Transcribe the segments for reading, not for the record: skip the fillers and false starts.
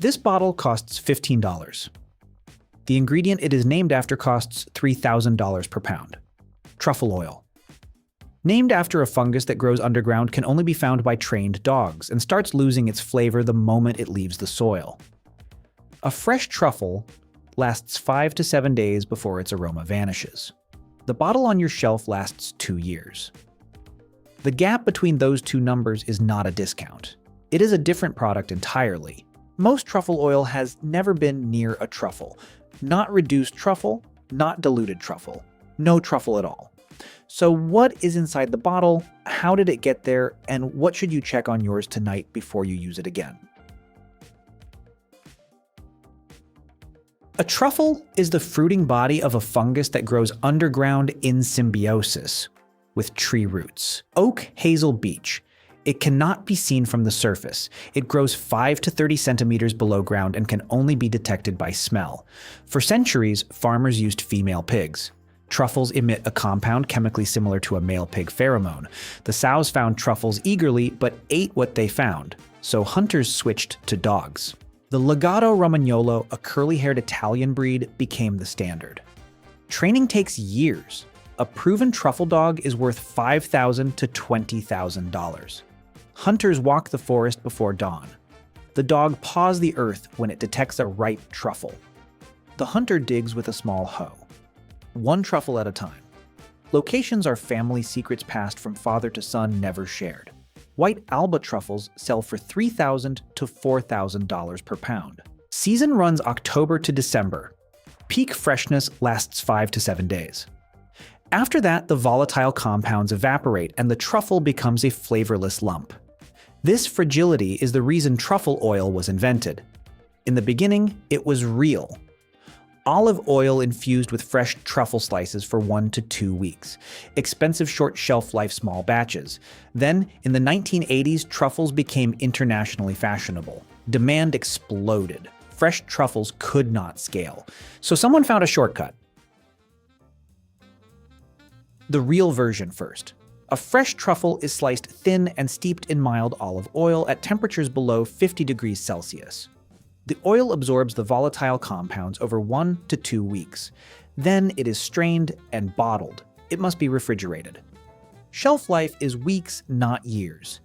This bottle costs $15. The ingredient it is named after costs $3,000 per pound. Truffle oil. Named after a fungus that grows underground, can only be found by trained dogs and starts losing its flavor the moment it leaves the soil. A fresh truffle lasts 5 to 7 days before its aroma vanishes. The bottle on your shelf lasts 2 years. The gap between those two numbers is not a discount. It is a different product entirely. Most truffle oil has never been near a truffle. Not reduced truffle, not diluted truffle. No truffle at all. So what is inside the bottle, how did it get there, and what should you check on yours tonight before you use it again? A truffle is the fruiting body of a fungus that grows underground in symbiosis with tree roots. Oak, hazel, beech. It cannot be seen from the surface. It grows 5 to 30 centimeters below ground and can only be detected by smell. For centuries, farmers used female pigs. Truffles emit a compound chemically similar to a male pig pheromone. The sows found truffles eagerly but ate what they found, so hunters switched to dogs. The Legato Romagnolo, a curly-haired Italian breed, became the standard. Training takes years. A proven truffle dog is worth $5,000 to $20,000. Hunters walk the forest before dawn. The dog paws the earth when it detects a ripe truffle. The hunter digs with a small hoe. One truffle at a time. Locations are family secrets passed from father to son, never shared. White Alba truffles sell for $3,000 to $4,000 per pound. Season runs October to December. Peak freshness lasts 5 to 7 days. After that, the volatile compounds evaporate and the truffle becomes a flavorless lump. This fragility is the reason truffle oil was invented. In the beginning, it was real. Olive oil infused with fresh truffle slices for 1 to 2 weeks. Expensive short shelf life small batches. Then, in the 1980s, truffles became internationally fashionable. Demand exploded. Fresh truffles could not scale. So someone found a shortcut. The real version first. A fresh truffle is sliced thin and steeped in mild olive oil at temperatures below 50 degrees Celsius. The oil absorbs the volatile compounds over 1 to 2 weeks. Then it is strained and bottled. It must be refrigerated. Shelf life is weeks, not years.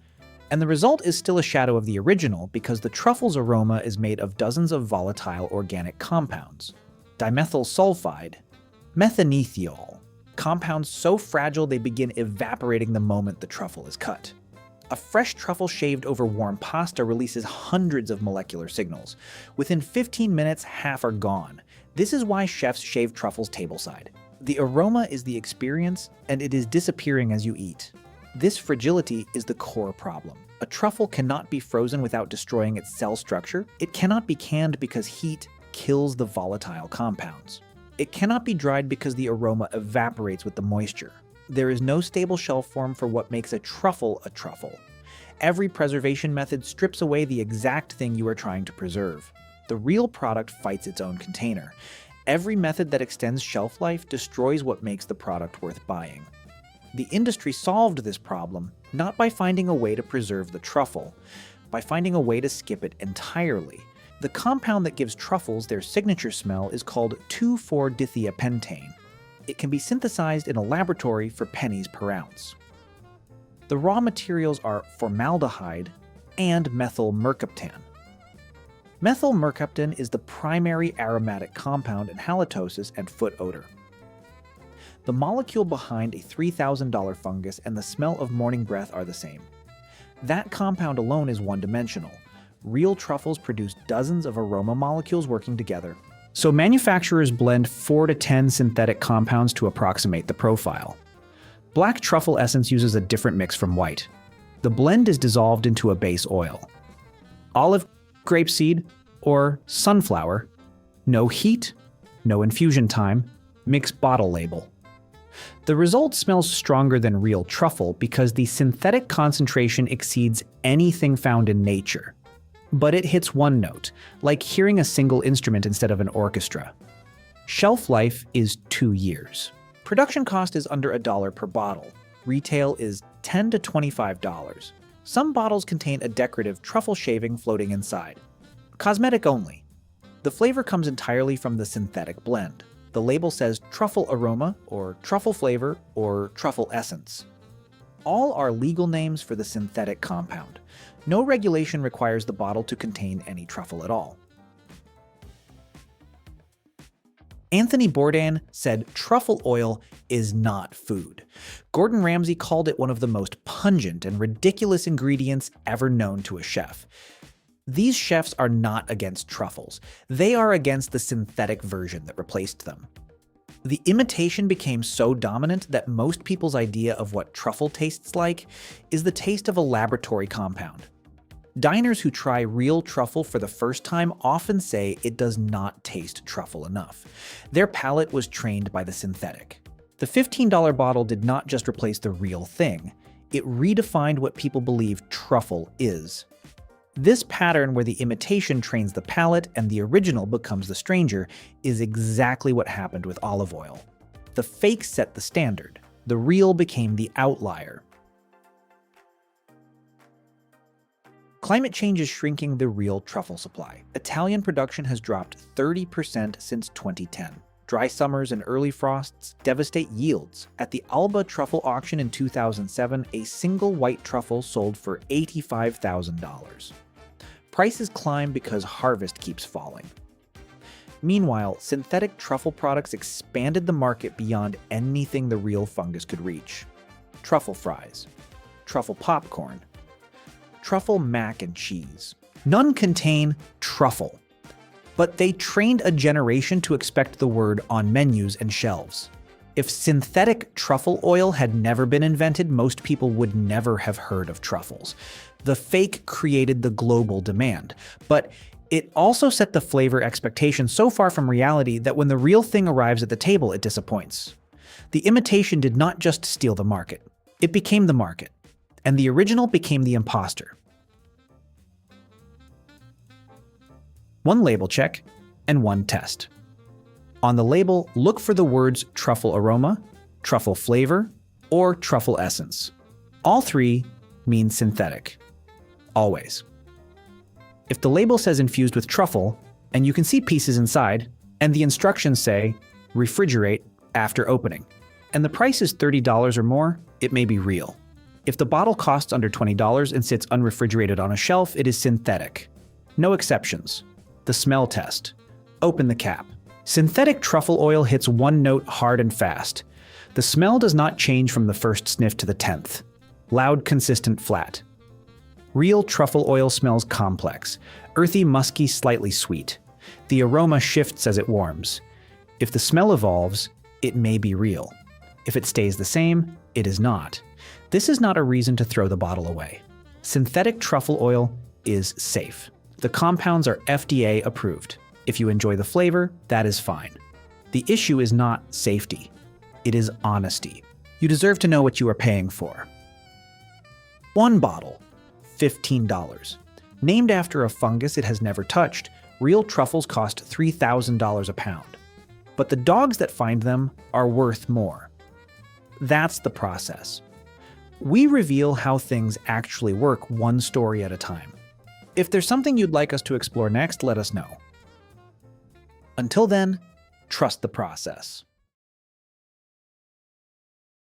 And the result is still a shadow of the original because the truffle's aroma is made of dozens of volatile organic compounds. Dimethyl sulfide, methanethiol, compounds so fragile they begin evaporating the moment the truffle is cut. A fresh truffle shaved over warm pasta releases hundreds of molecular signals. Within 15 minutes, half are gone. This is why chefs shave truffles tableside. The aroma is the experience, and it is disappearing as you eat. This fragility is the core problem. A truffle cannot be frozen without destroying its cell structure. It cannot be canned because heat kills the volatile compounds. It cannot be dried because the aroma evaporates with the moisture. There is no stable shelf form for what makes a truffle a truffle. Every preservation method strips away the exact thing you are trying to preserve. The real product fights its own container. Every method that extends shelf life destroys what makes the product worth buying. The industry solved this problem not by finding a way to preserve the truffle, by finding a way to skip it entirely. The compound that gives truffles their signature smell is called 2,4-dithiapentane. It can be synthesized in a laboratory for pennies per ounce. The raw materials are formaldehyde and methyl mercaptan. Methyl mercaptan is the primary aromatic compound in halitosis and foot odor. The molecule behind a $3,000 fungus and the smell of morning breath are the same. That compound alone is one-dimensional. Real truffles produce dozens of aroma molecules working together. So manufacturers blend 4 to 10 synthetic compounds to approximate the profile. Black truffle essence uses a different mix from white. The blend is dissolved into a base oil. Olive, grapeseed, or sunflower. No heat, no infusion time, mix bottle label. The result smells stronger than real truffle because the synthetic concentration exceeds anything found in nature. But it hits one note, like hearing a single instrument instead of an orchestra. Shelf life is 2 years. Production cost is under $1 per bottle. Retail is $10 to $25. Some bottles contain a decorative truffle shaving floating inside. Cosmetic only. The flavor comes entirely from the synthetic blend. The label says truffle aroma, or truffle flavor, or truffle essence. All are legal names for the synthetic compound. No regulation requires the bottle to contain any truffle at all. Anthony Bourdain said truffle oil is not food. Gordon Ramsay called it one of the most pungent and ridiculous ingredients ever known to a chef. These chefs are not against truffles. They are against the synthetic version that replaced them. The imitation became so dominant that most people's idea of what truffle tastes like is the taste of a laboratory compound. Diners who try real truffle for the first time often say it does not taste truffle enough. Their palate was trained by the synthetic. The $15 bottle did not just replace the real thing, it redefined what people believe truffle is. This pattern where the imitation trains the palate and the original becomes the stranger is exactly what happened with olive oil. The fake set the standard. The real became the outlier. Climate change is shrinking the real truffle supply. Italian production has dropped 30% since 2010. Dry summers and early frosts devastate yields. At the Alba truffle auction in 2007, a single white truffle sold for $85,000. Prices climb because harvest keeps falling. Meanwhile, synthetic truffle products expanded the market beyond anything the real fungus could reach. Truffle fries, truffle popcorn, truffle mac and cheese. None contain truffle, but they trained a generation to expect the word on menus and shelves. If synthetic truffle oil had never been invented, most people would never have heard of truffles. The fake created the global demand, but it also set the flavor expectation so far from reality that when the real thing arrives at the table, it disappoints. The imitation did not just steal the market, it became the market, and the original became the imposter. One label check and one test. On the label, look for the words truffle aroma, truffle flavor, or truffle essence. All three mean synthetic. Always. If the label says infused with truffle, and you can see pieces inside, and the instructions say refrigerate after opening, and the price is $30 or more, it may be real. If the bottle costs under $20 and sits unrefrigerated on a shelf, it is synthetic. No exceptions. The smell test. Open the cap. Synthetic truffle oil hits one note hard and fast. The smell does not change from the first sniff to the 10th. Loud, consistent, flat. Real truffle oil smells complex. Earthy, musky, slightly sweet. The aroma shifts as it warms. If the smell evolves, it may be real. If it stays the same, it is not. This is not a reason to throw the bottle away. Synthetic truffle oil is safe. The compounds are FDA approved. If you enjoy the flavor, that is fine. The issue is not safety. It is honesty. You deserve to know what you are paying for. One bottle, $15. Named after a fungus it has never touched, real truffles cost $3,000 a pound. But the dogs that find them are worth more. That's the process. We reveal how things actually work one story at a time. If there's something you'd like us to explore next, let us know. Until then, trust the process.